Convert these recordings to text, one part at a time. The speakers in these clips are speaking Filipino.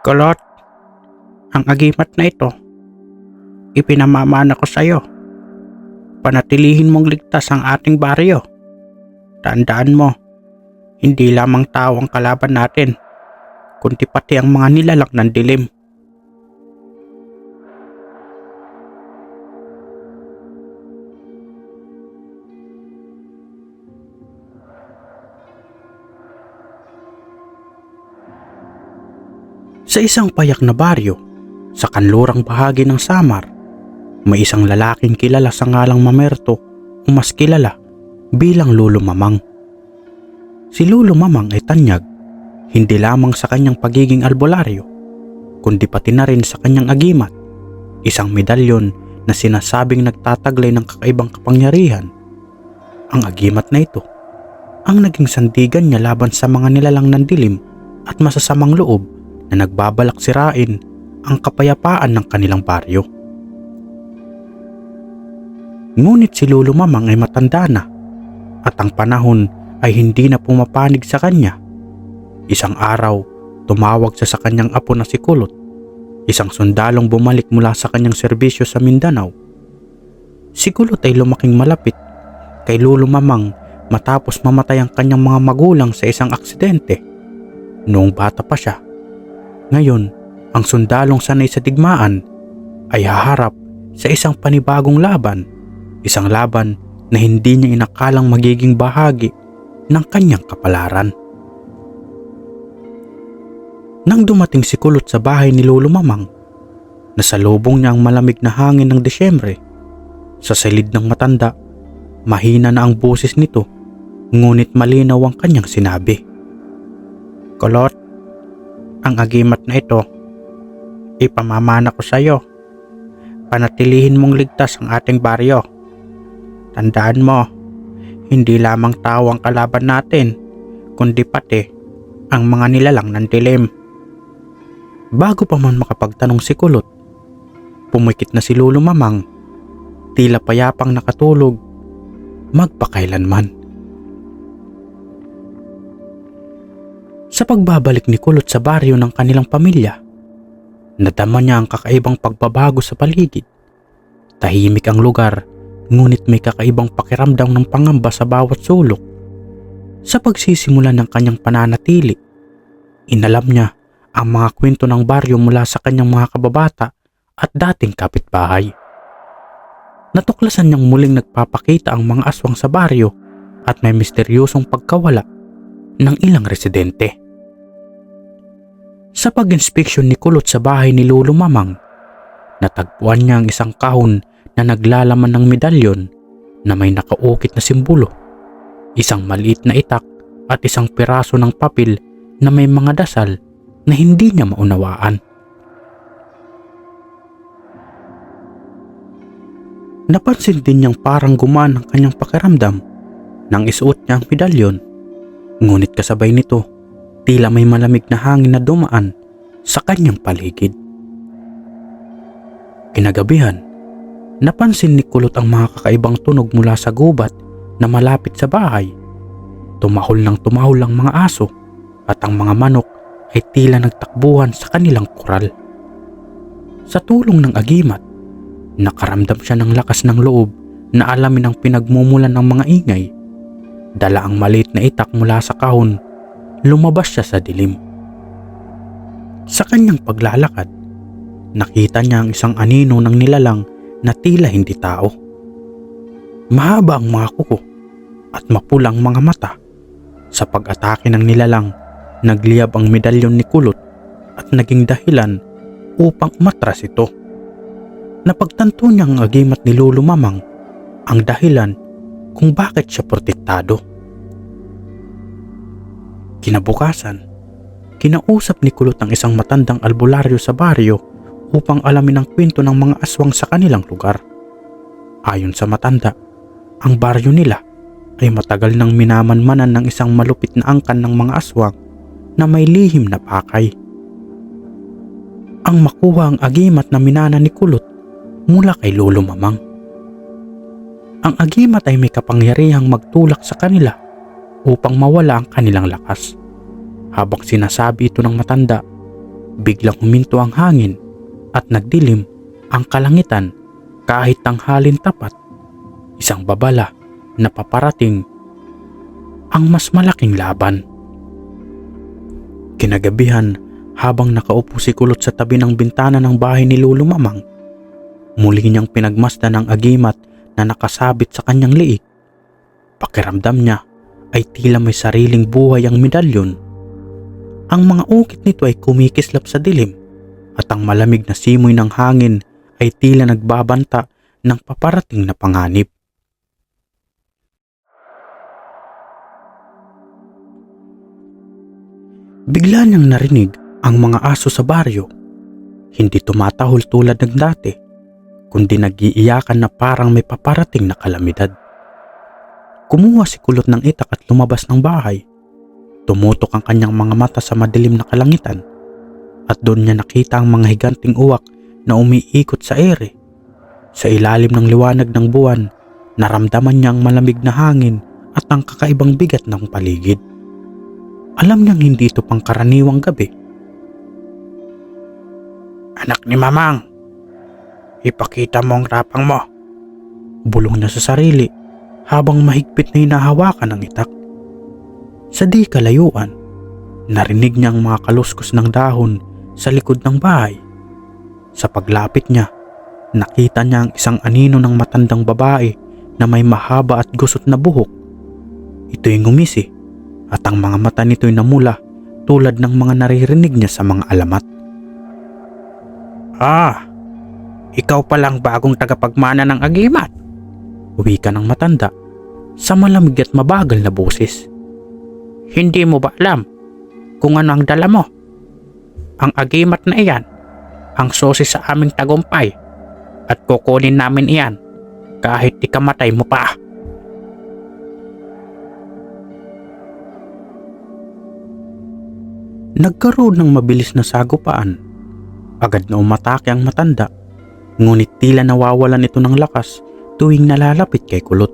Kulot, ang agimat na ito, ipinamamana ko sa iyo. Panatilihin mong ligtas ang ating baryo. Tandaan mo, hindi lamang tao ang kalaban natin, kundi pati ang mga nilalang ng dilim. Sa isang payak na baryo, sa kanlurang bahagi ng Samar, may isang lalaking kilala sa ngalang Mamerto o mas kilala bilang Lolo Mamang. Si Lolo Mamang ay tanyag, hindi lamang sa kanyang pagiging albularyo, kundi pati na rin sa kanyang agimat, isang medalyon na sinasabing nagtataglay ng kakaibang kapangyarihan. Ang agimat na ito, ang naging sandigan niya laban sa mga nilalang ng dilim at masasamang loob na nagbabalak sirain ang kapayapaan ng kanilang baryo. Ngunit si Lolo Mamang ay matanda na at ang panahon ay hindi na pumapanig sa kanya. Isang araw, tumawag siya sa kanyang apo na si Kulot, isang sundalong bumalik mula sa kanyang serbisyo sa Mindanao. Si Kulot ay lumaking malapit kay Lolo Mamang matapos mamatay ang kanyang mga magulang sa isang aksidente. Noong bata pa siya. Ngayon, ang sundalong sanay sa digmaan ay haharap sa isang panibagong laban, isang laban na hindi niya inakalang magiging bahagi ng kanyang kapalaran. Nang dumating si Kulot sa bahay ni Lolo Mamang, nasalubong niya ang malamig na hangin ng Desyembre. Sa silid ng matanda, mahina na ang boses nito, ngunit malinaw ang kanyang sinabi. Kulot, ang agimat na ito, ipamamana ko sa iyo. Panatilihin mong ligtas ang ating baryo. Tandaan mo, hindi lamang tao ang kalaban natin, kundi pati ang mga nilalang ng dilim. Bago pa man makapagtanong si Kulot, pumikit na si Lolo Mamang, tila payapang nakatulog, magpakailanman. Sa pagbabalik ni Kulot sa baryo ng kanilang pamilya, nadama niya ang kakaibang pagbabago sa paligid. Tahimik ang lugar, ngunit may kakaibang pakiramdam ng pangamba sa bawat sulok. Sa pagsisimula ng kanyang pananatili, inalam niya ang mga kwento ng baryo mula sa kanyang mga kababata at dating kapitbahay. Natuklasan niyang muling nagpapakita ang mga aswang sa baryo at may misteryosong pagkawala ng ilang residente. Sa pag-inspeksyon ni Kulot sa bahay ni Lolo Mamang, natagpuan niya ang isang kahon na naglalaman ng medalyon na may nakaukit na simbolo, isang maliit na itak at isang piraso ng papel na may mga dasal na hindi niya maunawaan. Napansin din niyang parang gumaan ang kanyang pakiramdam nang isuot niya ang medalyon, ngunit kasabay nito, tila may malamig na hangin na dumaan sa kanyang paligid. Kinagabihan, napansin ni Kulot ang mga kakaibang tunog mula sa gubat na malapit sa bahay. Tumahol ang mga aso at ang mga manok ay tila nagtakbuhan sa kanilang koral. Sa tulong ng agimat, nakaramdam siya ng lakas ng loob na alamin ang pinagmumulan ng mga ingay. Dala ang maliit na itak mula sa kahon, lumabas siya sa dilim. Sa kanyang paglalakad, nakita niya ang isang anino ng nilalang na tila hindi tao. Mahaba ang mga kuko at mapula ang mga mata. Sa pag-atake ng nilalang, nagliyab ang medalyon ni Kulot at naging dahilan upang matras ito. Napagtanto niya ang agimat ni Lolo Mamang, ang dahilan kung bakit siya protektado. Kinabukasan, kinausap ni Kulot ang isang matandang albularyo sa baryo upang alamin ang kwento ng mga aswang sa kanilang lugar. Ayon sa matanda, ang baryo nila ay matagal nang minamanmanan ng isang malupit na angkan ng mga aswang na may lihim na pakay. Ang makuha ang agimat na minana ni Kulot mula kay Lolo Mamang. Ang agimat ay may kapangyarihang magtulak sa kanila upang mawala ang kanilang lakas. Habang sinasabi ito ng matanda, biglang huminto ang hangin at nagdilim ang kalangitan kahit tanghalin tapat. Isang babala na paparating ang mas malaking laban. Kinagabihan, habang nakaupo si Kulot sa tabi ng bintana ng bahay ni Lolo Mamang, muli niyang pinagmasdan ang agimat na nakasabit sa kanyang liig. Pakiramdam niya ay tila may sariling buhay ang medalyon. Ang mga ukit nito ay kumikislap sa dilim at ang malamig na simoy ng hangin ay tila nagbabanta ng paparating na panganib. Bigla niyang narinig ang mga aso sa baryo. Hindi tumatahol tulad ng dati, kundi nag-iiyakan na parang may paparating na kalamidad. Kumuha si Kulot ng itak at lumabas ng bahay. Tumutok ang kanyang mga mata sa madilim na kalangitan at doon niya nakita ang mga higanting uwak na umiikot sa ere. Sa ilalim ng liwanag ng buwan, naramdaman niya ang malamig na hangin at ang kakaibang bigat ng paligid. Alam niyang hindi ito pangkaraniwang gabi. "Anak ni Mamang, ipakita mo ang rapang mo," bulong niya sa sarili habang mahigpit na hinahawakan ang itak. Sa di kalayuan, narinig niya ang mga kaluskos ng dahon sa likod ng bahay. Sa paglapit niya, nakita niya ang isang anino ng matandang babae na may mahaba at gusot na buhok. Ito'y ngumisi at ang mga mata nito'y namula tulad ng mga naririnig niya sa mga alamat. "Ah, ikaw palang bagong tagapagmana ng agimat," wika ng matanda sa malamig at mabagal na boses. "Hindi mo ba alam kung ano ang dala mo? Ang agimat na iyan, ang susi sa aming tagumpay, at kukunin namin iyan kahit ikamatay mo pa." Nagkaroon ng mabilis na sagupaan. Agad na umatake ang matanda, ngunit tila nawawalan ito ng lakas tuwing nalalapit kay Kulot.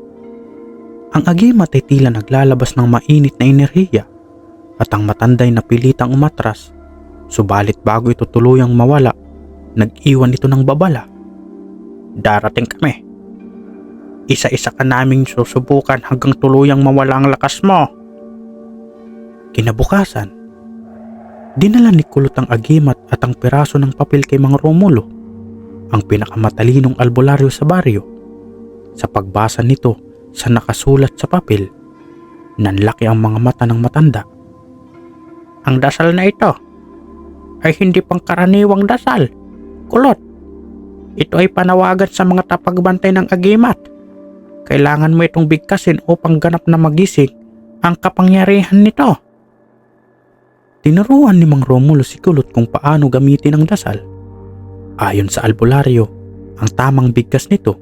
Ang agimat ay tila naglalabas ng mainit na enerhiya at ang matanda'y napilitang umatras, subalit bago ito tuluyang mawala, nag-iwan ito ng babala. "Darating kami. Isa-isa ka naming susubukan hanggang tuluyang mawala ang lakas mo." Kinabukasan, dinala ni Kulot ang agimat at ang piraso ng papel kay Mang Romulo, ang pinakamatalinong albularyo sa baryo. Sa pagbasa nito sa nakasulat sa papel, nanlaki ang mga mata ng matanda. "Ang dasal na ito ay hindi pangkaraniwang dasal, Kulot. Ito ay panawagan sa mga tapagbantay ng agimat. Kailangan mo itong bigkasin upang ganap na magising ang kapangyarihan nito." Tinuruan ni Mang Romulo si Kulot kung paano gamitin ang dasal. Ayon sa albularyo, ang tamang bigkas nito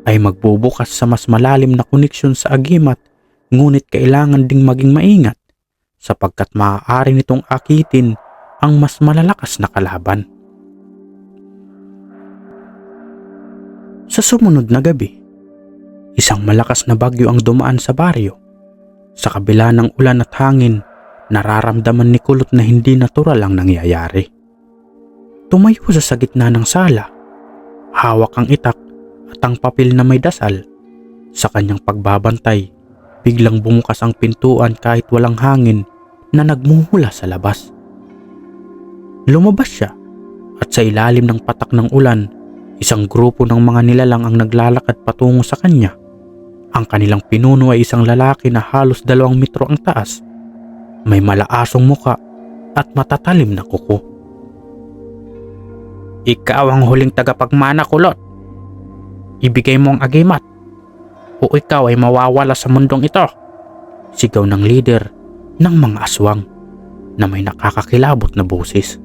ay magbubukas sa mas malalim na koneksyon sa agimat, ngunit kailangan ding maging maingat sapagkat maaari nitong akitin ang mas malalakas na kalaban. Sa sumunod na gabi, isang malakas na bagyo ang dumaan sa baryo. Sa kabila ng ulan at hangin, nararamdaman ni Kulot na hindi natural ang nangyayari. Tumayo sa gitna ng sala, hawak ang itak at ang papel na may dasal. Sa kanyang pagbabantay, biglang bumukas ang pintuan kahit walang hangin na nagmumula sa labas. Lumabas siya at sa ilalim ng patak ng ulan, isang grupo ng mga nilalang ang naglalakad patungo sa kanya. Ang kanilang pinuno ay isang lalaki na halos 2 metro ang taas. May malaasong muka at matatalim na kuko. "Ikaw ang huling tagapagmana, Kulot. Ibigay mo ang agimat o ikaw ay mawawala sa mundong ito," sigaw ng leader ng mga aswang na may nakakakilabot na boses.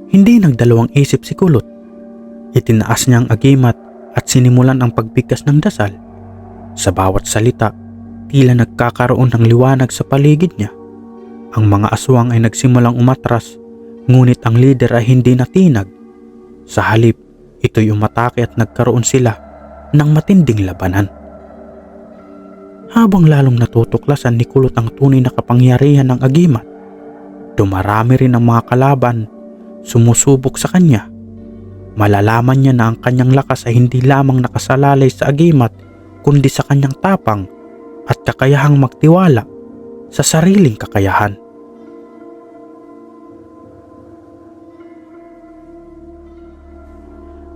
Hindi nagdalawang isip si Kulot. Itinaas niya ang agimat at sinimulan ang pagbigkas ng dasal. Sa bawat salita, tila nagkakaroon ng liwanag sa paligid niya. Ang mga aswang ay nagsimulang umatras, ngunit ang leader ay hindi natinag. Sa halip, ito'y umatake at nagkaroon sila ng matinding labanan. Habang lalong natutuklasan ni Kulot ang tunay na kapangyarihan ng agimat, Dumarami rin ang mga kalaban sumusubok sa kanya. Malalaman niya na ang kanyang lakas ay hindi lamang nakasalalay sa agimat kundi sa kanyang tapang at kakayahang magtiwala sa sariling kakayahan.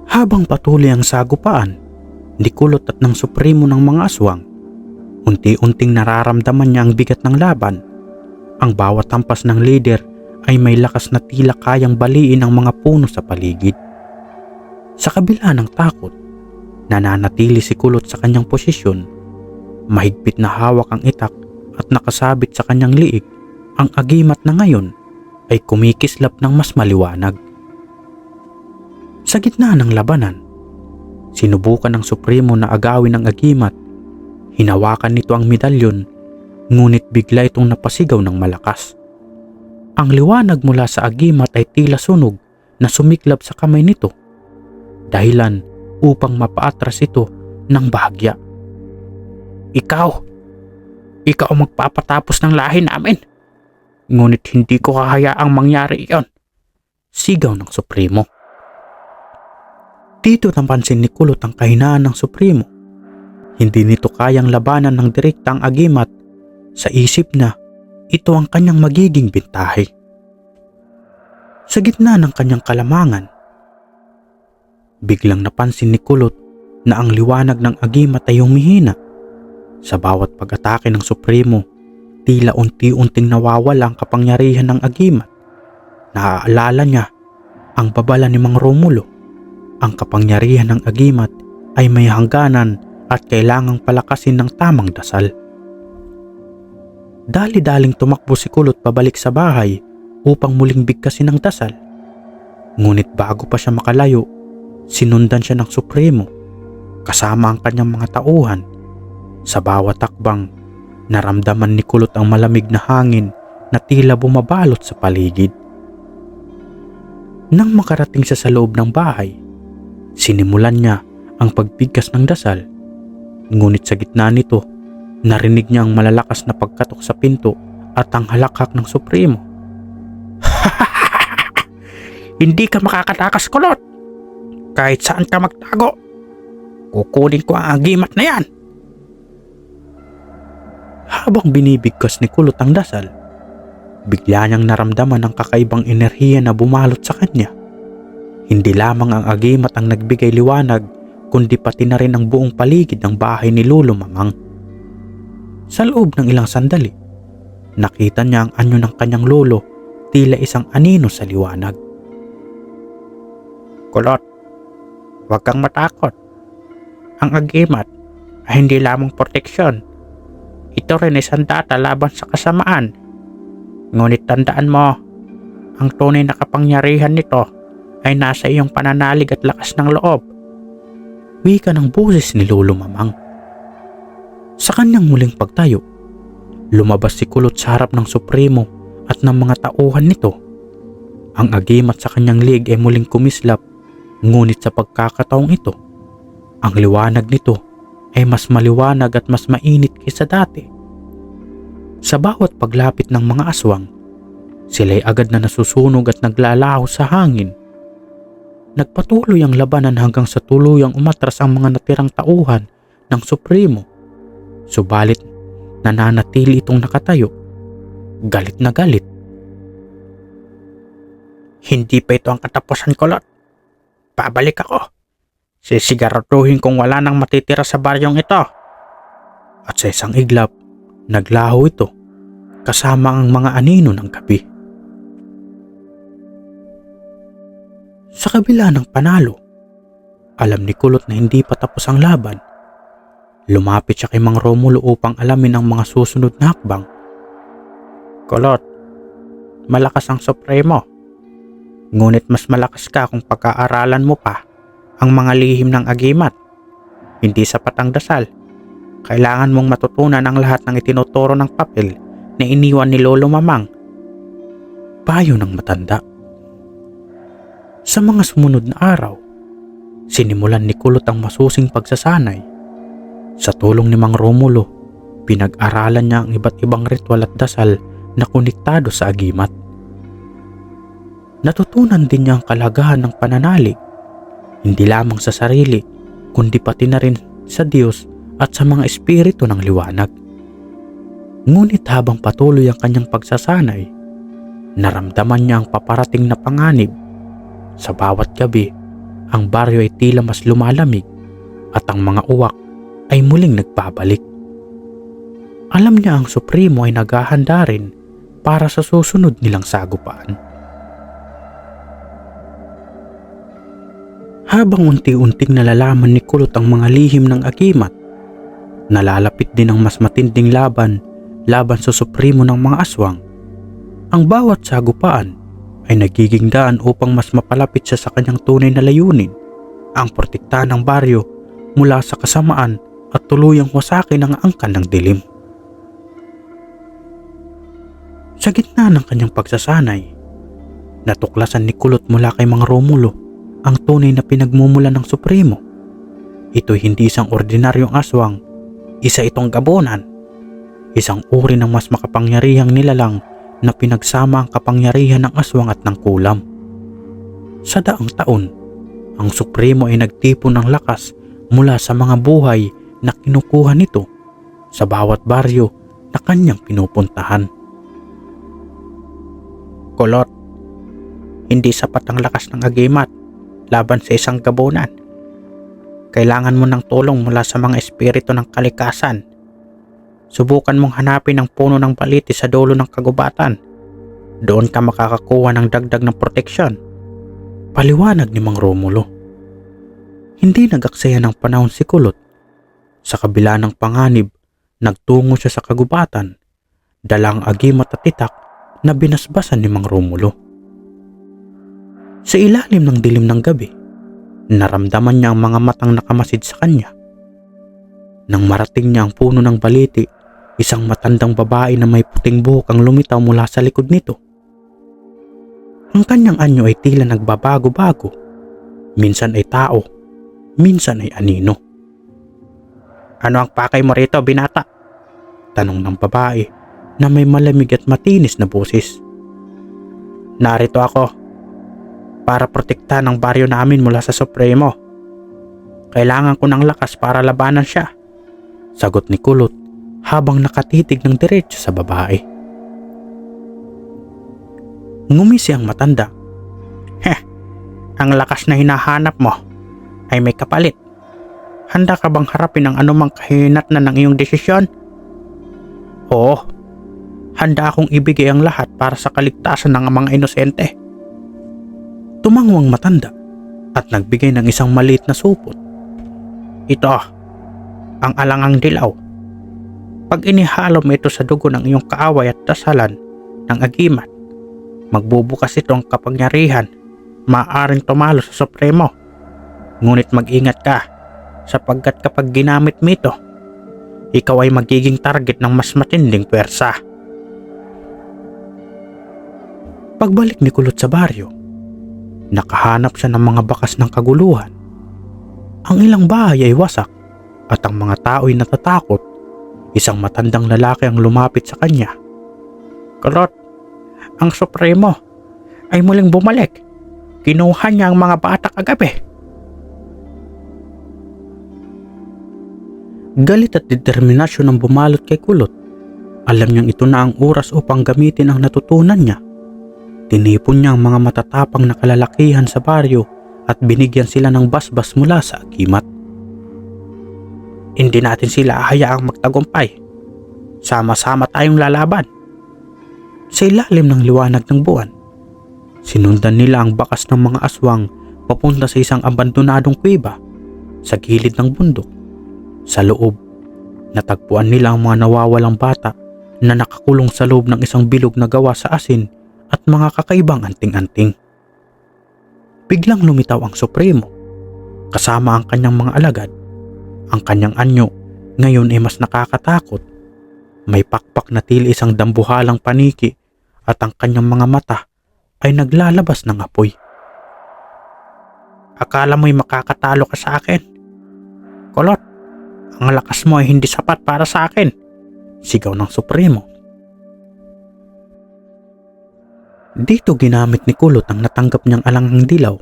Habang patuloy ang sagupaan ni Kulot at ng Supremo ng mga aswang, unti-unting nararamdaman niya ang bigat ng laban. Ang bawat hampas ng leader ay may lakas na tila kayang baliin ang mga puno sa paligid. Sa kabila ng takot, nananatili si Kulot sa kanyang posisyon. Mahigpit na hawak ang itak at nakasabit sa kanyang liig ang agimat na ngayon ay kumikislap ng mas maliwanag. Sa gitna ng labanan, sinubukan ng Supremo na agawin ang agimat. Hinawakan nito ang medalyon, ngunit bigla itong napasigaw ng malakas. Ang liwanag mula sa agimat ay tila sunog na sumiklab sa kamay nito, dahilan upang mapaatras ito ng bahagya. Ikaw ang magpapatapos ng lahi namin. Ngunit hindi ko hahayaang mangyari iyon, sigaw ng Supremo. Dito napansin ni Kulot ang kahinaan ng Supremo. Hindi nito kayang labanan ng direkta ang agimat. Sa isip na ito ang kanyang magiging bintahe. Sa gitna ng kanyang kalamangan, biglang napansin ni Kulot na ang liwanag ng agimat ay humihina. Sa bawat pag-atake ng Supremo, tila unti-unting nawawala ang kapangyarihan ng agimat. Naaalala niya ang babala ni Mang Romulo. Ang kapangyarihan ng agimat ay may hangganan at kailangang palakasin ng tamang dasal. Dali-daling tumakbo si Kulot pabalik sa bahay upang muling bigkasin ang dasal. Ngunit bago pa siya makalayo, sinundan siya ng Supremo kasama ang kanyang mga tauhan. Sa bawat takbang, naramdaman ni Kulot ang malamig na hangin na tila bumabalot sa paligid. Nang makarating siya sa loob ng bahay, sinimulan niya ang pagbigkas ng dasal. Ngunit sa gitna nito, narinig niya ang malalakas na pagkatok sa pinto at ang halakhak ng Supremo. Hindi ka makakatakas, Kulot! Kahit saan ka magtago, kukunin ko ang agimat na yan! Habang binibigkas ni Kulot ang dasal, bigla niyang naramdaman ang kakaibang enerhiya na bumalot sa kanya. Hindi lamang ang agimat ang nagbigay liwanag, kundi pati na rin ang buong paligid ng bahay ni Lolo Mamang. Sa loob ng ilang sandali, nakita niya ang anyo ng kanyang lolo, tila isang anino sa liwanag. Kulot, huwag kang matakot. Ang agimat ay hindi lamang proteksyon. Ito rin ay sandata laban sa kasamaan. Ngunit tandaan mo, ang tunay na kapangyarihan nito ay nasa iyong pananalig at lakas ng loob. Wika ng boses ni Lolo Mamang. Sa kanyang muling pagtayo, lumabas si Kulot sa harap ng Supremo at ng mga tauhan nito. Ang agimat sa kanyang liig ay muling kumislap, ngunit sa pagkakataong ito, ang liwanag nito ay mas maliwanag at mas mainit kaysa dati. Sa bawat paglapit ng mga aswang, sila'y agad na nasusunog at naglalaho sa hangin. Nagpatuloy ang labanan hanggang sa tuluyang umatras ang mga natirang tauhan ng Supremo. Subalit nananatili itong nakatayo, galit na galit. Hindi pa ito ang katapusan, Kulot. Pabalik ako. Sisiguraduhin kong wala nang matitira sa baryong ito. At sa isang iglap, naglaho ito kasama ang mga anino ng gabi. Sa kabila ng panalo, alam ni Kulot na hindi pa tapos ang laban. Lumapit siya kay Mang Romulo upang alamin ang mga susunod na hakbang. Kulot, malakas ang Supremo. Ngunit mas malakas ka kung pag-aaralan mo pa ang mga lihim ng agimat. Hindi sapat ang dasal. Kailangan mong matutunan ang lahat ng itinuturo ng papel na iniwan ni Lolo Mamang. Payo ng matanda. Sa mga sumunod na araw, sinimulan ni Kulot ang masusing pagsasanay. Sa tulong ni Mang Romulo, pinag-aralan niya ang iba't ibang ritual at dasal na konektado sa agimat. Natutunan din niya ang kalagahan ng pananalig, hindi lamang sa sarili, kundi pati na rin sa Diyos at sa mga espiritu ng liwanag. Ngunit habang patuloy ang kanyang pagsasanay, naramdaman niya ang paparating na panganib. Sa bawat gabi, ang baryo ay tila mas lumalamig at ang mga uwak ay muling nagbabalik. Alam niya ang Supremo ay naghahanda rin para sa susunod nilang sagupaan. Habang unti-unting nalalaman ni Kulot ang mga lihim ng agimat, nalalapit din ang mas matinding laban sa Supremo ng mga aswang. Ang bawat sagupaan ay nagiging daan upang mas mapalapit siya sa kanyang tunay na layunin, ang protektahan ng baryo mula sa kasamaan at tuluyang wasakin ang angkan ng dilim. Sa gitna ng kanyang pagsasanay, natuklasan ni Kulot mula kay Mang Romulo ang tunay na pinagmumulan ng Supremo. Ito'y hindi isang ordinaryong aswang, isa itong gabonan, isang uri ng mas makapangyarihang nilalang na pinagsama ang kapangyarihan ng aswang at ng kulam. Sa daang taon, ang Supremo ay nagtipon ng lakas mula sa mga buhay na kinukuha nito sa bawat baryo na kanyang pinupuntahan. Kulot, hindi sapat ang lakas ng agimat laban sa isang gabonan. Kailangan mo ng tulong mula sa mga espiritu ng kalikasan. Subukan mong hanapin ang puno ng baliti sa dulo ng kagubatan. Doon ka makakakuha ng dagdag ng proteksyon. Paliwanag ni Mang Romulo. Hindi nag-aksaya ng panahon si Kulot. Sa kabila ng panganib, nagtungo siya sa kagubatan, dala ang agimat at titak na binasbasan ni Mang Romulo. Sa ilalim ng dilim ng gabi, naramdaman niya ang mga matang nakamasid sa kanya. Nang marating niya ang puno ng baliti, isang matandang babae na may puting buhok ang lumitaw mula sa likod nito. Ang kanyang anyo ay tila nagbabago-bago. Minsan ay tao, minsan ay anino. Ano ang pakay mo rito, binata? Tanong ng babae na may malamig at matinis na boses. Narito ako para protektahan ang baryo namin mula sa Supremo. Kailangan ko ng lakas para labanan siya, sagot ni Kulot habang nakatitig ng diretso sa babae. Ngumisi ang matanda. Ang lakas na hinahanap mo ay may kapalit. Handa ka bang harapin ang anumang kahinatnan ng iyong desisyon? Oo, handa akong ibigay ang lahat para sa kaligtasan ng mga inosente. Tumangwang matanda at nagbigay ng isang maliit na supot. Ito, ang alangang dilaw. Pag inihalo mo ito sa dugo ng iyong kaaway at dasalan ng agimat, magbubukas ito ang kapangyarihan, maaaring tumalo sa Supremo. Ngunit mag-ingat ka, sapagkat kapag ginamit mo ito, ikaw ay magiging target ng mas matinding pwersa. Pagbalik ni Kulot sa baryo, nakahanap siya ng mga bakas ng kaguluhan. Ang ilang bahay ay wasak at ang mga tao ay natatakot. Isang matandang lalaki ang lumapit sa kanya. Kulot, ang Supremo ay muling bumalik. Kinuha niya ang mga bata kagabi. Galit at determinasyon ang bumalot kay Kulot. Alam niyang ito na ang oras upang gamitin ang natutunan niya. Tinipon niya ang mga matatapang na kalalakihan sa baryo at binigyan sila ng basbas mula sa agimat. Hindi natin sila hayaang magtagumpay. Sama-sama tayong lalaban. Sa ilalim ng liwanag ng buwan, sinundan nila ang bakas ng mga aswang papunta sa isang abandonadong kuweba sa gilid ng bundok. Sa loob, natagpuan nila ang mga nawawalang bata na nakakulong sa loob ng isang bilog na gawa sa asin at mga kakaibang anting-anting. Biglang lumitaw ang Supremo, kasama ang kanyang mga alagad. Ang kanyang anyo ngayon ay mas nakakatakot. May pakpak na tila isang dambuhalang paniki at ang kanyang mga mata ay naglalabas ng apoy. Akala mo'y makakatalo ka sa akin? Kulot, ang lakas mo ay hindi sapat para sa akin, sigaw ng Supremo. Dito ginamit ni Kulot ang natanggap niyang alangang dilaw.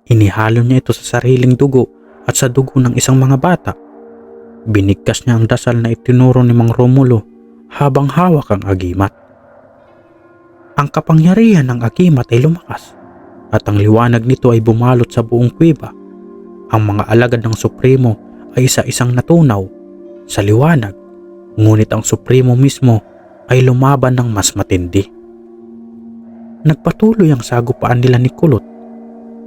Inihalo niya ito sa sariling dugo at sa dugo ng isang mga bata. Binigkas niya ang dasal na itinuro ni Mang Romulo habang hawak ang agimat. Ang kapangyarihan ng agimat ay lumakas at ang liwanag nito ay bumalot sa buong kuweba. Ang mga alagad ng Supremo ay isa-isang natunaw sa liwanag, ngunit ang Supremo mismo ay lumaban ng mas matindi. Nagpatuloy ang sagupaan nila ni Kulot.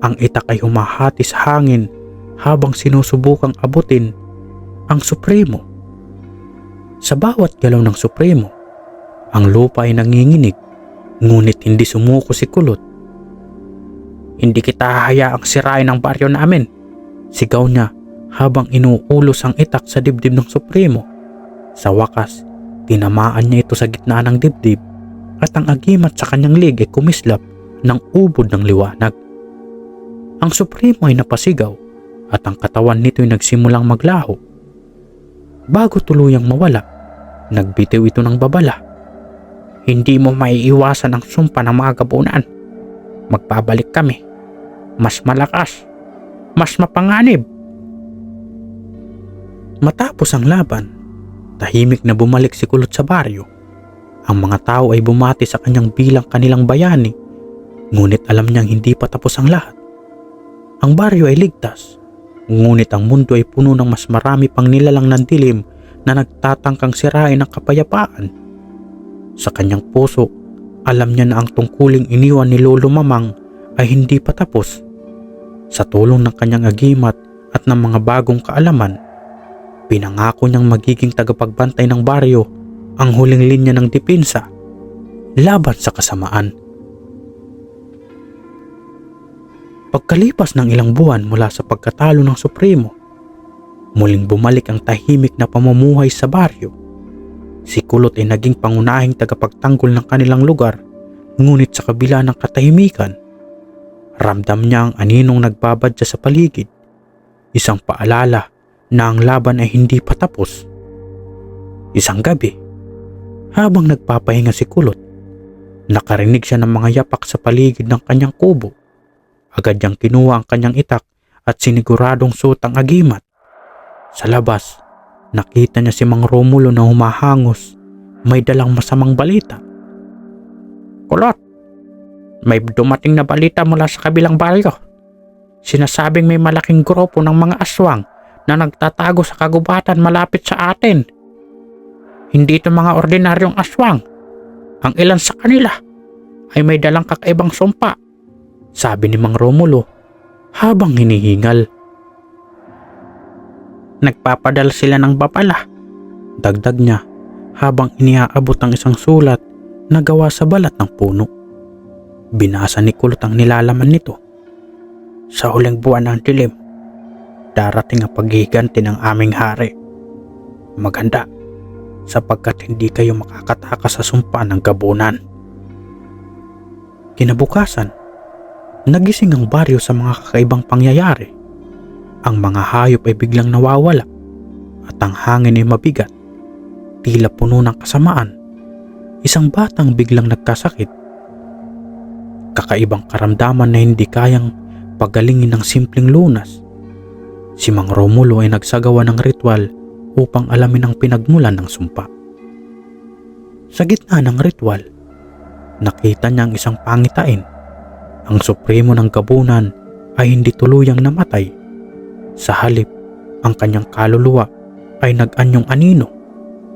Ang itak ay humahati sa hangin habang sinusubukang abutin ang Supremo. Sa bawat galaw ng Supremo, ang lupa ay nanginginig, ngunit hindi sumuko si Kulot. "Hindi kita hahayaang sirain ang baryo namin," sigaw niya habang inuulos ang itak sa dibdib ng Supremo. Sa wakas, tinamaan niya ito sa gitna ng dibdib at ang agimat sa kanyang lig ay kumislap ng ubod ng liwanag. Ang Supremo ay napasigaw at ang katawan nito ay nagsimulang maglaho. Bago tuluyang mawala, nagbitiw ito ng babala. "Hindi mo maiiwasan ang sumpa ng mga gabunan. Magbabalik kami. Mas malakas. Mas mapanganib." Matapos ang laban, tahimik na bumalik si Kulot sa baryo. Ang mga tao ay bumati sa kanyang bilang kanilang bayani, ngunit alam niyang hindi pa tapos ang lahat. Ang baryo ay ligtas, ngunit ang mundo ay puno ng mas marami pang nilalang ng dilim na nagtatangkang sirain ang kapayapaan. Sa kanyang puso, alam niya na ang tungkuling iniwan ni Lolo Mamang ay hindi pa tapos. Sa tulong ng kanyang agimat at ng mga bagong kaalaman, pinangako niyang magiging tagapagbantay ng baryo, ang huling linya ng depensa laban sa kasamaan. Pagkalipas ng ilang buwan mula sa pagkatalo ng Supremo, muling bumalik ang tahimik na pamumuhay sa baryo. Si Kulot ay naging pangunahing tagapagtanggol ng kanilang lugar, ngunit sa kabila ng katahimikan, ramdam niya ang aninong nagbabadya sa paligid, isang paalala na ang laban ay hindi pa tapos. Isang gabi, habang nagpapahinga si Kulot, nakarinig siya ng mga yapak sa paligid ng kanyang kubo. Agad niyang kinuha ang kanyang itak at siniguradong suot ang agimat. Sa labas, nakita niya si Mang Romulo na humahangos, may dalang masamang balita. "Kulot, may dumating na balita mula sa kabilang baryo. Sinasabing may malaking grupo ng mga aswang na nagtatago sa kagubatan malapit sa atin. Hindi ito mga ordinaryong aswang. Ang ilan sa kanila ay may dalang kakaibang sumpa," sabi ni Mang Romulo habang hinihingal. "Nagpapadala sila ng babala," dagdag niya habang iniaabot ang isang sulat na gawa sa balat ng puno. Binasa ni Kulot ang nilalaman nito. "Sa huling buwan ng dilim, darating ang paghihiganti ng aming hari. Maghanda, sapagkat hindi kayo makakatakas sa sumpa ng gabunan." Kinabukasan, nagising ang baryo sa mga kakaibang pangyayari. Ang mga hayop ay biglang nawawala at ang hangin ay mabigat, tila puno ng kasamaan. Isang batang biglang nagkasakit. Kakaibang karamdaman na hindi kayang pagalingin ng simpleng lunas. Si Mang Romulo ay nagsagawa ng ritual upang alamin ang pinagmulan ng sumpa. Sa gitna ng ritual, nakita niya ang isang pangitain. Ang Supremo ng gabunan ay hindi tuluyang namatay. Sa halip, ang kanyang kaluluwa ay nag-anyong anino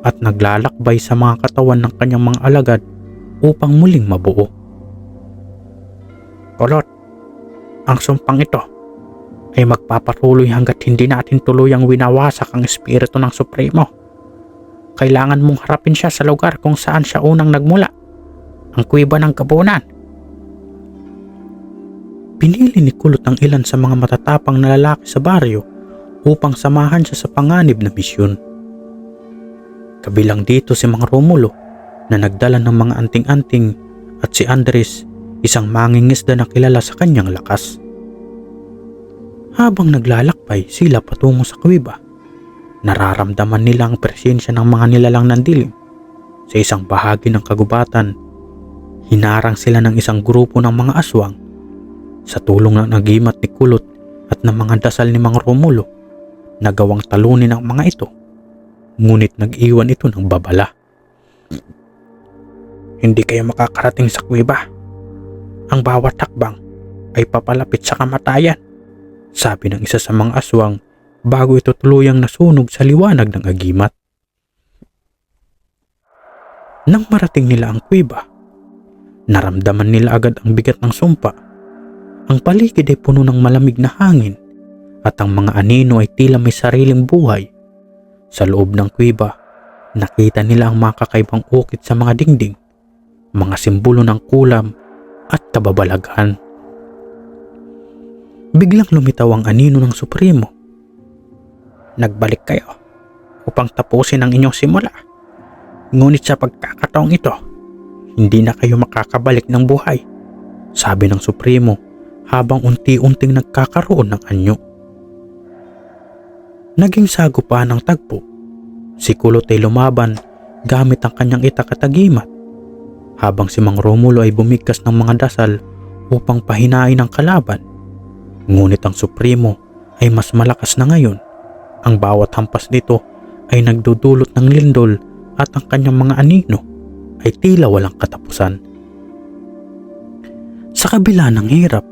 at naglalakbay sa mga katawan ng kanyang mga alagad upang muling mabuo. "Kulot, ang sumpang ito ay magpapatuloy hanggat hindi natin tuluyang winawasak ang espiritu ng Supremo. Kailangan mong harapin siya sa lugar kung saan siya unang nagmula, ang kuweba ng gabunan." Pinili ni Kulot ang ilan sa mga matatapang na lalaki sa baryo upang samahan siya sa panganib na misyon. Kabilang dito si Mang Romulo na nagdala ng mga anting-anting at si Andres, isang mangingisda na kilala sa kanyang lakas. Habang naglalakbay sila patungo sa kuweba, nararamdaman nila ang presensya ng mga nilalang ng dilim. Sa isang bahagi ng kagubatan, Hinarang sila ng isang grupo ng mga aswang. Sa tulong ng agimat ni Kulot at ng mga dasal ni Mang Romulo, nagawang talunin ang mga ito. Ngunit nag-iwan ito ng babala. Hindi kayo makakarating sa kuweba. Ang bawat takbang ay papalapit sa kamatayan, sabi ng isa sa mga aswang bago ito tuluyang nasunog sa liwanag ng agimat. Nang marating nila ang kuweba, naramdaman nila agad ang bigat ng sumpa. Ang paligid ay puno ng malamig na hangin at ang mga anino ay tila may sariling buhay. Sa loob ng kuweba, nakita nila ang mga kakaibang ukit sa mga dingding, mga simbolo ng kulam at kababalaghan. Biglang lumitaw ang anino ng Supremo. Nagbalik kayo upang tapusin ang inyong simula. Ngunit sa pagkakataong ito, hindi na kayo makakabalik ng buhay, sabi ng Supremo habang unti-unting nagkakaroon ng anyo. Naging sagupaan ng tagpo. Si Kulot ay lumaban gamit ang kanyang itak at agimat, habang si Mang Romulo ay bumigkas ng mga dasal upang pahinain ang kalaban. Ngunit ang Supremo ay mas malakas na ngayon. Ang bawat hampas nito ay nagdudulot ng lindol at ang kanyang mga anino ay tila walang katapusan. Sa kabila ng hirap,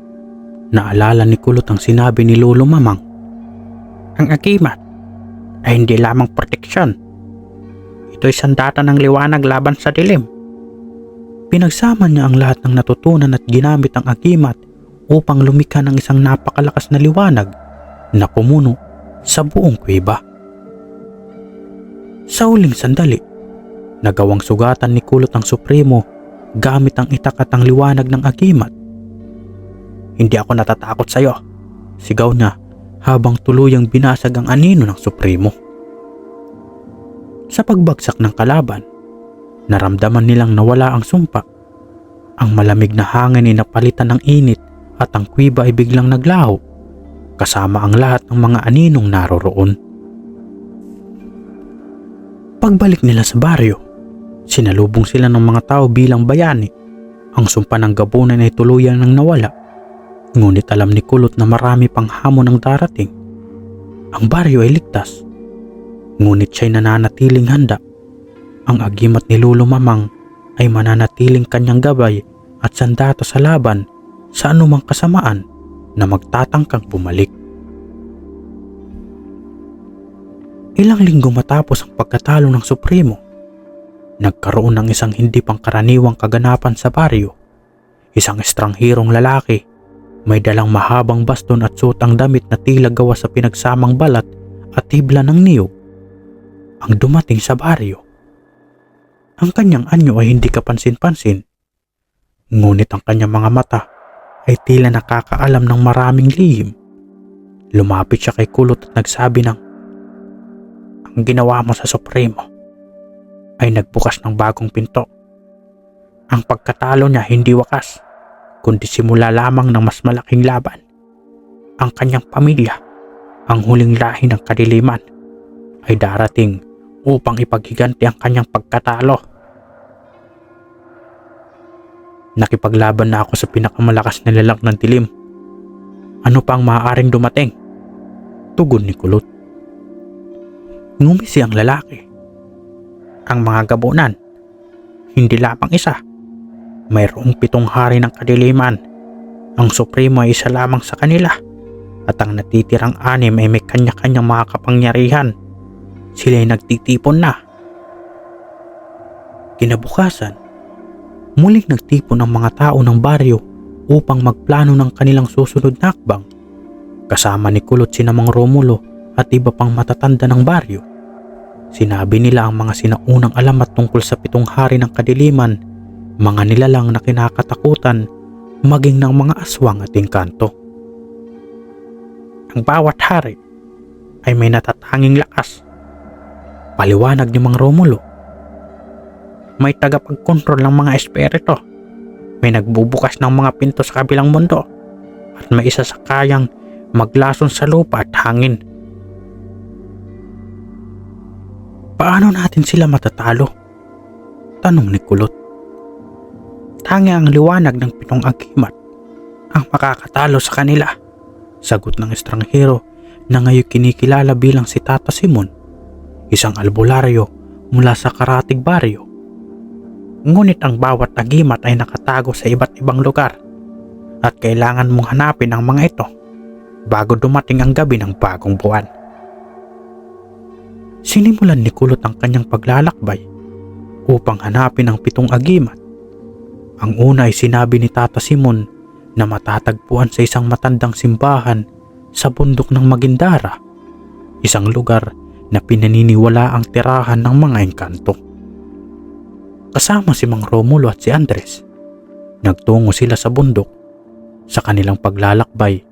naalala ni Kulot ang sinabi ni Lolo Mamang. Ang agimat ay hindi lamang proteksyon. Ito'y sandata ng liwanag laban sa dilim. Pinagsama niya ang lahat ng natutunan at ginamit ang agimat upang lumikha ng isang napakalakas na liwanag na pumuno sa buong kuweba. Sa huling sandali, nagawang sugatan ni Kulot ang Supremo gamit ang itak at ang liwanag ng agimat. Hindi ako natatakot sa iyo, sigaw niya habang tuluyang binasag ang anino ng Supremo. Sa pagbagsak ng kalaban, naramdaman nilang nawala ang sumpa. Ang malamig na hangin ay napalitan ng init at ang kuweba ay biglang naglaho, kasama ang lahat ng mga aninong naroroon. Pagbalik nila sa baryo, sinalubong sila ng mga tao bilang bayani. Ang sumpa ng gabunan ay tuluyang nang nawala. Ngunit alam ni Kulot na marami pang hamon ang darating. Ang baryo ay ligtas, ngunit siya'y nananatiling handa. Ang agimat ni Lolo Mamang ay mananatiling kanyang gabay at sandata sa laban sa anumang kasamaan na magtatangkang bumalik. Ilang linggo matapos ang pagkatalo ng Supremo, nagkaroon ng isang hindi pangkaraniwang kaganapan sa baryo. Isang estranghirong lalaki, may dalang mahabang baston at suot ang damit na tila gawa sa pinagsamang balat at hibla ng niyog, ang dumating sa baryo. Ang kanyang anyo ay hindi kapansin-pansin, ngunit ang kanyang mga mata ay tila nakakaalam ng maraming lihim. Lumapit siya kay Kulot at nagsabi ng, ang ginawa mo sa Supremo ay nagbukas ng bagong pinto. Ang pagkatalo niya hindi wakas, kundi simula lamang ng mas malaking laban. Ang kanyang pamilya, ang huling lahi ng kadiliman, ay darating upang ipaghiganti ang kanyang pagkatalo. Nakipaglaban na ako sa pinakamalakas na lalak ng dilim. Ano pa ang maaaring dumating? Tugon ni Kulot. Ngumisi ang lalaki. Ang mga gabunan, hindi lamang isa. Mayroong 7 hari ng kadiliman. Ang Supremo ay isa lamang sa kanila, at ang natitirang 6 ay may kanya-kanyang mga kapangyarihan. Sila ay nagtitipon na. Kinabukasan, muling nagtipon ang mga tao ng baryo upang magplano ng kanilang susunod na hakbang. Kasama ni Kulot sina Mang Romulo at iba pang matatanda ng baryo. Sinabi nila ang mga sinaunang alamat tungkol sa 7 hari ng kadiliman, mga nilalang na kinakatakutan, maging ng mga aswang at engkanto. Ang bawat hari ay may natatanging lakas. Paliwanag ni Mang Romulo. May tagapagkontrol ng mga espiritu. May nagbubukas ng mga pinto sa kabilang mundo. At may isa sa kayang maglason sa lupa at hangin. Paano natin sila matatalo? Tanong ni Kulot. Tanging ang liwanag ng pitong agimat ang makakatalo sa kanila, sagot ng estranghero na ngayon kinikilala bilang si Tata Simon, isang albularyo mula sa karatig baryo. Ngunit ang bawat agimat ay nakatago sa iba't ibang lugar at kailangan mong hanapin ang mga ito bago dumating ang gabi ng bagong buwan. Sinimulan ni Kulot ang kanyang paglalakbay upang hanapin ang pitong agimat. Ang una ay sinabi ni Tata Simon na matatagpuan sa isang matandang simbahan sa bundok ng Magindara, isang lugar na pinaniniwala ang tirahan ng mga engkanto. Kasama si Mang Romulo at si Andres, nagtungo sila sa bundok. Sa kanilang paglalakbay,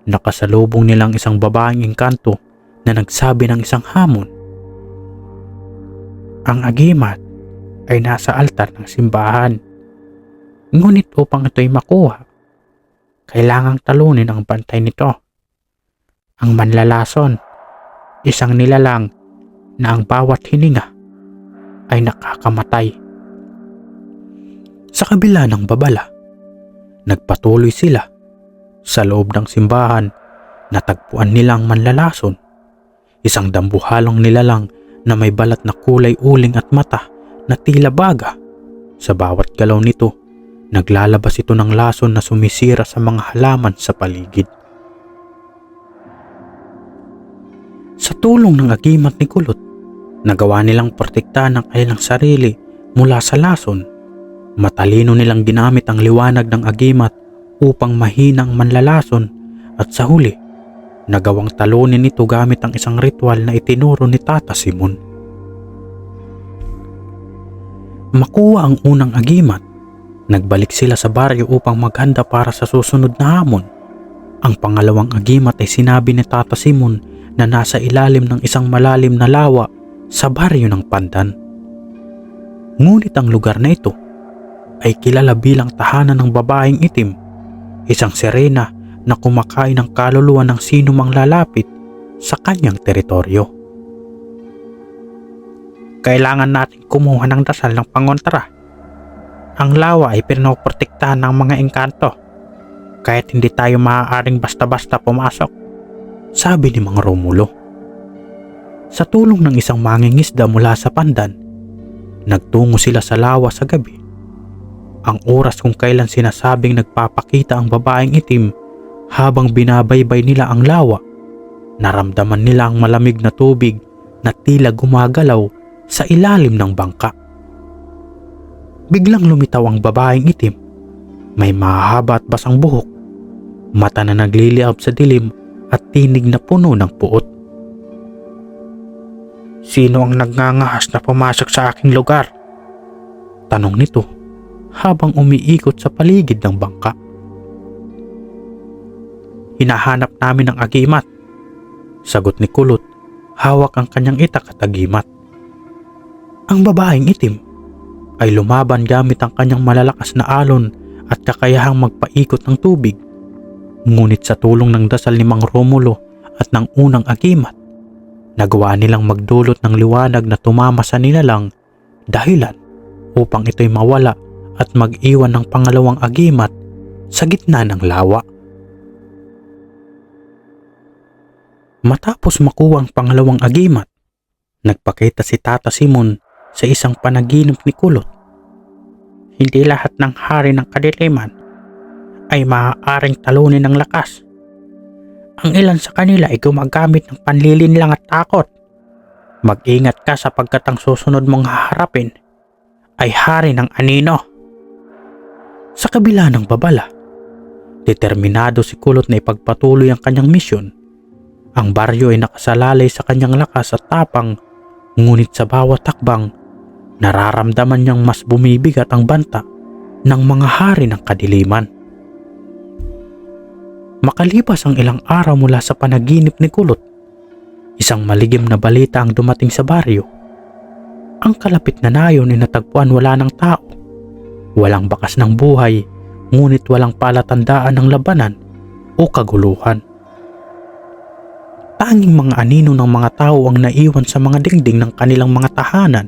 nakasalubong nilang isang babaeng engkanto na nagsabi ng isang hamon. Ang agimat ay nasa altar ng simbahan. Ngunit upang ito'y makuha, kailangang talunin ang bantay nito. Ang manlalason, isang nilalang na ang bawat hininga ay nakakamatay. Sa kabila ng babala, nagpatuloy sila. Sa loob ng simbahan, natagpuan nila ang manlalason, isang dambuhalong nilalang na may balat na kulay uling at mata na tila baga. Sa bawat galaw nito, naglalabas ito ng lason na sumisira sa mga halaman sa paligid. Sa tulong ng agimat ni Kulot, nagawa nilang protektahan ang kanilang sarili mula sa lason. Matalino nilang ginamit ang liwanag ng agimat upang mahina ang manlalason at sa huli, nagawang talunin ito gamit ang isang ritual na itinuro ni Tata Simon. Makuha ang unang agimat, nagbalik sila sa baryo upang maghanda para sa susunod na hamon. Ang pangalawang agimat ay sinabi ni Tata Simon na nasa ilalim ng isang malalim na lawa sa baryo ng Pandan. Ngunit ang lugar na ito ay kilala bilang tahanan ng babaeng itim, isang sirena na kumakain ng kaluluwa ng sino mang lalapit sa kanyang teritoryo. Kailangan natin kumuha ng dasal ng pangontra. Ang lawa ay pinoprotektahan ng mga engkanto, kaya't hindi tayo maaaring basta-basta pumasok, sabi ni Mang Romulo. Sa tulong ng isang mangingisda mula sa Pandan, nagtungo sila sa lawa sa gabi. Ang oras kung kailan sinasabing nagpapakita ang babaeng itim habang binabaybay nila ang lawa, naramdaman nila ang malamig na tubig na tila gumagalaw sa ilalim ng bangka. Biglang lumitaw ang babaeng itim. May mahahaba at basang buhok, mata na nagliliab sa dilim at tinig na puno ng puot. Sino ang nagngangaas na pumasok sa aking lugar? Tanong nito habang umiikot sa paligid ng bangka. Hinahanap namin ang agimat, sagot ni Kulot, hawak ang kanyang itak at agimat. Ang babaeng itim ay lumaban gamit ang kanyang malalakas na alon at kakayahang magpaikot ng tubig. Ngunit sa tulong ng dasal ni Mang Romulo at ng unang agimat, nagawa nilang magdulot ng liwanag na tumama sa nilalang, dahilan upang ito'y mawala at mag-iwan ng pangalawang agimat sa gitna ng lawa. Matapos makuha ang pangalawang agimat, nagpakita si Tata Simon sa isang panaginip ni Kulot. Hindi lahat ng hari ng kadiliman ay maaaring talunin ng lakas. Ang ilan sa kanila ay gumagamit ng panlilinlang at takot. Mag-ingat ka sapagkat ang susunod mong haharapin ay hari ng anino. Sa kabila ng babala, determinado si Kulot na ipagpatuloy ang kanyang misyon. Ang baryo ay nakasalalay sa kanyang lakas at tapang, ngunit sa bawat takbang, nararamdaman niyang mas bumibigat ang banta ng mga hari ng kadiliman. Makalipas ang ilang araw mula sa panaginip ni Kulot, isang maligim na balita ang dumating sa baryo. Ang kalapit na nayon ay natagpuan wala ng tao. Walang bakas ng buhay, ngunit walang palatandaan ng labanan o kaguluhan. Tanging mga anino ng mga tao ang naiwan sa mga dingding ng kanilang mga tahanan.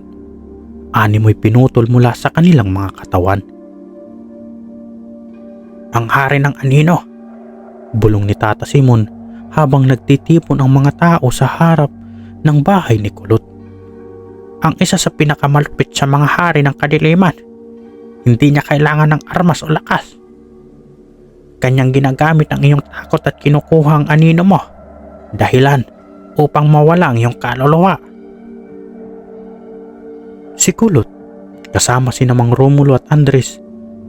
Animoy pinutol mula sa kanilang mga katawan. Ang hari ng anino, bulong ni Tata Simon habang nagtitipon ang mga tao sa harap ng bahay ni Kulot. Ang isa sa pinakamalupit sa mga hari ng kadiliman. Hindi niya kailangan ng armas o lakas. Kanyang ginagamit ang iyong takot at kinukuha ang anino mo. Dahilan upang mawala ang iyong kaluluwa. Si Kulot, kasama si Mang Romulo at Andres,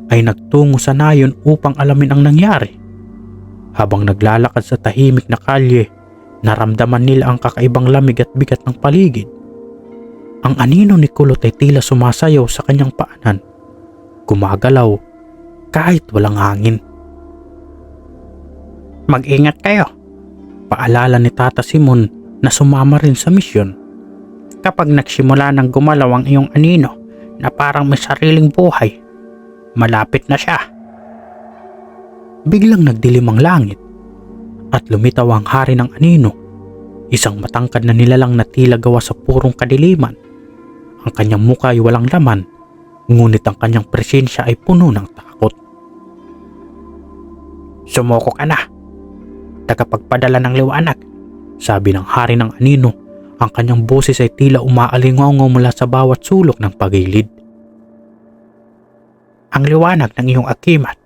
ay nagtungo sa nayon upang alamin ang nangyari. Habang naglalakad sa tahimik na kalye, naramdaman nila ang kakaibang lamig at bigat ng paligid. Ang anino ni Kulot ay tila sumasayaw sa kanyang paanan. Gumagalaw kahit walang hangin. Mag-ingat kayo, paalala ni Tata Simon na sumama rin sa misyon. Kapag nagsimula ng gumalaw ang iyong anino na parang may sariling buhay, malapit na siya. Biglang nagdilim ang langit at lumitaw ang hari ng anino, isang matangkad na nilalang na tila gawa sa purong kadiliman. Ang kanyang mukha ay walang laman, ngunit ang kanyang presensya ay puno ng takot. Sumuko ka na, tagapagpadala ng liwanag, sabi ng hari ng anino. Ang kanyang boses ay tila umaalingaw mula sa bawat sulok ng pagilid. Ang liwanag ng iyong akimat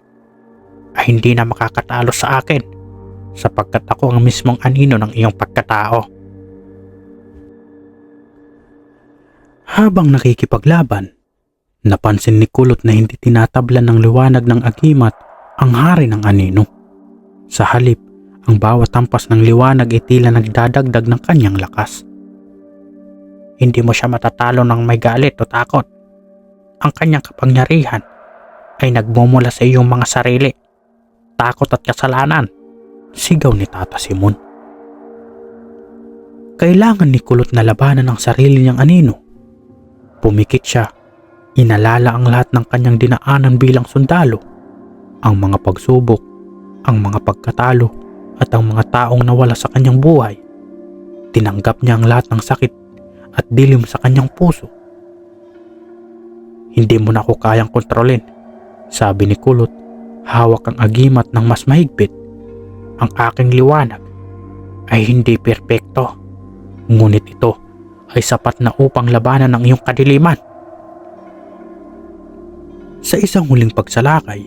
ay hindi na makakatalo sa akin, sapagkat ako ang mismong anino ng iyong pagkatao. Habang nakikipaglaban, napansin ni Kulot na hindi tinatablan ng liwanag ng akimat ang hari ng anino. Sa halip, ang bawat tampas ng liwanag ay tila nagdadagdag ng kanyang lakas. Hindi mo siya matatalo ng may galit o takot. Ang kanyang kapangyarihan ay nagmumula sa iyong mga sarili, takot at kasalanan, sigaw ni Tata Simon. Kailangan ni Kulot na labanan ang sarili niyang anino. Pumikit siya, inalala ang lahat ng kanyang dinaanan bilang sundalo, ang mga pagsubok, ang mga pagkatalo at ang mga taong nawala sa kanyang buhay. Tinanggap niya ang lahat ng sakit at dilim sa kanyang puso. Hindi mo na ako kayang kontrolin, sabi ni Kulot, hawak ang agimat ng mas mahigpit. Ang aking liwanag ay hindi perpekto, ngunit ito ay sapat na upang labanan ang iyong kadiliman. Sa isang huling pagsalakay,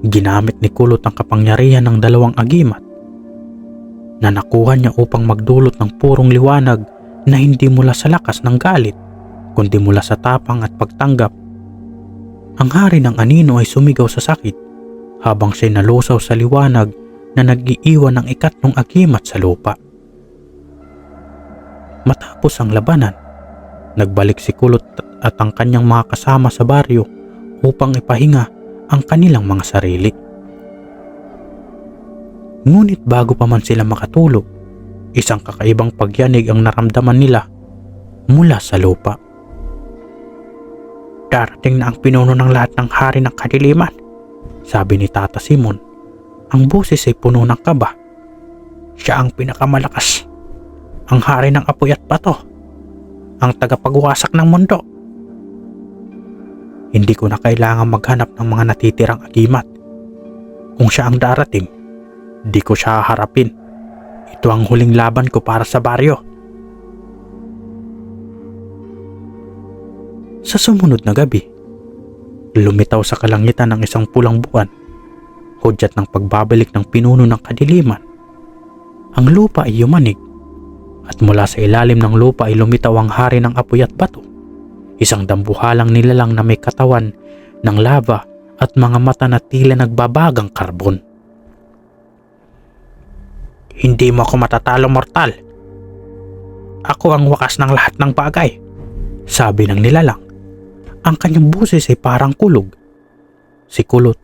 ginamit ni Kulot ang kapangyarihan ng dalawang agimat na nakuha niya upang magdulot ng purong liwanag na hindi mula sa lakas ng galit, kundi mula sa tapang at pagtanggap. Ang hari ng anino ay sumigaw sa sakit habang siya'y nalusaw sa liwanag na nag-iiwan ng ikatlong agimat sa lupa. Matapos ang labanan, nagbalik si Kulot at ang kanyang mga kasama sa baryo upang ipahinga ang kanilang mga sarili. Ngunit bago pa man sila makatulog, isang kakaibang pagyanig ang naramdaman nila mula sa lupa. Darating na ang pinuno ng lahat ng hari ng kadiliman, sabi ni Tata Simon. Ang boses ay puno ng kaba. Siya ang pinakamalakas, ang hari ng apoy at bato, ang tagapagwasak ng mundo. Hindi ko na kailangang maghanap ng mga natitirang agimat. Kung siya ang darating, di ko siya haharapin. Ito ang huling laban ko para sa baryo. Sa sumunod na gabi, lumitaw sa kalangitan ng isang pulang buwan, hudyat ng pagbabalik ng pinuno ng kadiliman. Ang lupa ay yumanig, at mula sa ilalim ng lupa ay lumitaw ang hari ng apoy at bato, isang dambuhalang nilalang na may katawan ng lava at mga mata na tila nagbabagang karbon. Hindi mo ako matatalo, mortal. Ako ang wakas ng lahat ng bagay, sabi ng nilalang. Ang kanyang boses ay parang kulog. Si Kulot,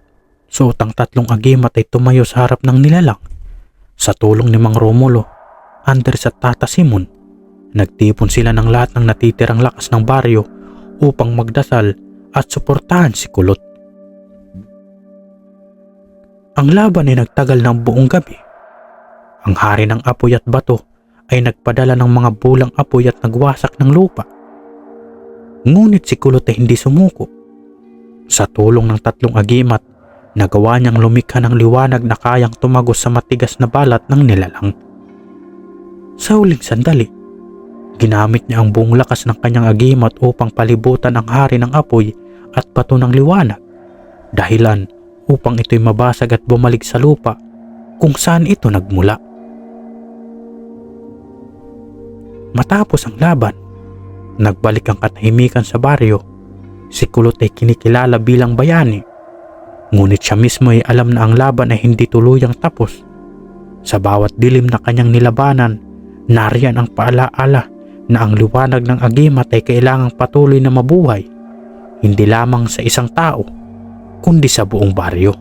suot ang tatlong agimat, ay tumayo sa harap ng nilalang. Sa tulong ni Mang Romulo, Andres at Tata Simon, nagtipon sila ng lahat ng natitirang lakas ng baryo upang magdasal at suportahan si Kulot. Ang laban ay nagtagal ng buong gabi. Ang hari ng apoy at bato ay nagpadala ng mga bulang apoy at nagwasak ng lupa. Ngunit si Kulot ay hindi sumuko. Sa tulong ng tatlong agimat, nagawa niyang lumikha ng liwanag na kayang tumagos sa matigas na balat ng nilalang. Sa huling sandali, ginamit niya ang buong lakas ng kanyang agimat upang palibutan ang hari ng apoy at bato ng liwanag, dahilan upang ito'y mabasag at bumalik sa lupa kung saan ito nagmula. Matapos ang laban, nagbalik ang katahimikan sa baryo. Si Kulot ay kinikilala bilang bayani, ngunit siya mismo ay alam na ang laban ay hindi tuluyang tapos. Sa bawat dilim na kanyang nilabanan, nariyan ang paalaala na ang liwanag ng agimat ay kailangang patuloy na mabuhay, hindi lamang sa isang tao, kundi sa buong baryo.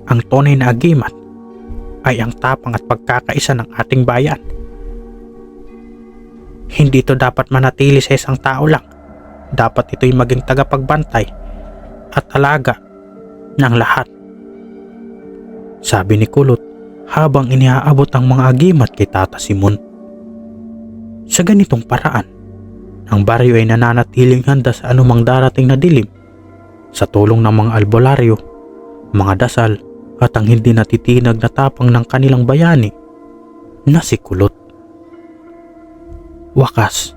Ang tunay na agimat ay ang tapang at pagkakaisa ng ating bayan. Hindi ito dapat manatili sa isang tao lang. Dapat ito'y maging tagapagbantay at alaga ng lahat, sabi ni Kulot habang iniaabot ang mga agimat kay Tata Simon. Sa ganitong paraan, ang baryo ay nananatiling handa sa anumang darating na dilim sa tulong ng mga albularyo, mga dasal at ang hindi natitinag na tapang ng kanilang bayani na si Kulot. Wakas,